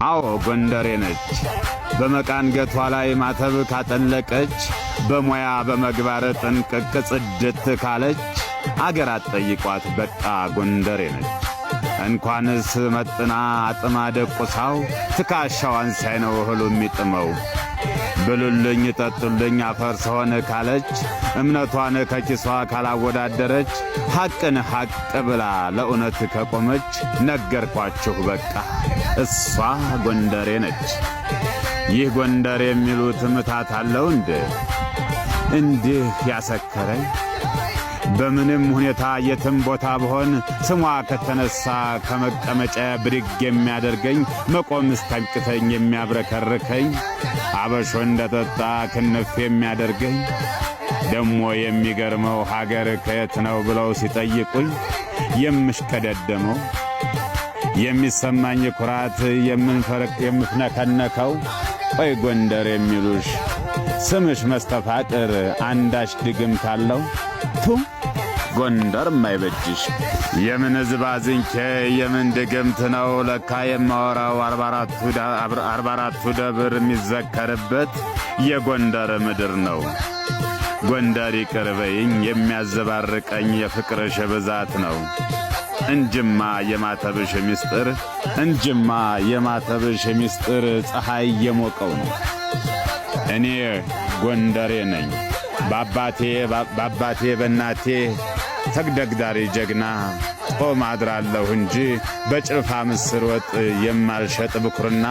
አዎ ጎንደሬ ነች። በመቃንገቷ ላይ ማተብ ካጠለቀች፣ በሙያ በመግባር ጥንቅቅ ጽድት ካለች፣ አገር አትጠይቋት በቃ ጎንደሬ ነች። እንኳንስ መጥና አጥማ ደቁሳው፣ ትካሻዋን ሳይ ነው እህሉ የሚጥመው። ብሉልኝ ጠጡልኝ አፈር ስሆን ካለች፣ እምነቷን ከኪሷ ካላወዳደረች፣ ሐቅን ሐቅ ብላ ለእውነት ከቆመች፣ ነገርኳችሁ በቃ እሷ ጎንደሬ ነች። ይህ ጎንደር የሚሉት ምታት አለው እንዲህ ያሰከረኝ? በምንም ሁኔታ የትም ቦታ ብሆን ስሟ ከተነሳ ከመቀመጫ ብድግ የሚያደርገኝ፣ መቆም እስኪያቅተኝ የሚያብረከርከኝ፣ አበሾ እንደጠጣ ክንፍ የሚያደርገኝ፣ ደሞ የሚገርመው ሀገር ከየት ነው ብለው ሲጠይቁኝ የምሽቀደደመው፣ የሚሰማኝ ኩራት የምፍነከነከው፣ ቆይ ጎንደር የሚሉሽ ስምሽ መስተፋቅር አንዳች ድግምት አለው? ጎንደር ማይበጅሽ የምን ዝባዝንኬ የምን ድግምት ነው? ለካ የማወራው 44ቱ ደብር የሚዘከርበት የጎንደር ምድር ነው። ጎንደር ይቅር በይኝ የሚያዘባርቀኝ የፍቅርሽ ብዛት ነው እንጅማ የማተብሽ ምስጢር፣ እንጅማ የማተብሽ ምስጢር ፀሐይ የሞቀው ነው። እኔ ጎንደሬ ነኝ በአባቴ በእናቴ ተግደግዳሪ ጀግና፣ ጦም አድራለሁ እንጂ በጭልፋ ምስር ወጥ የማልሸጥ ብኩርና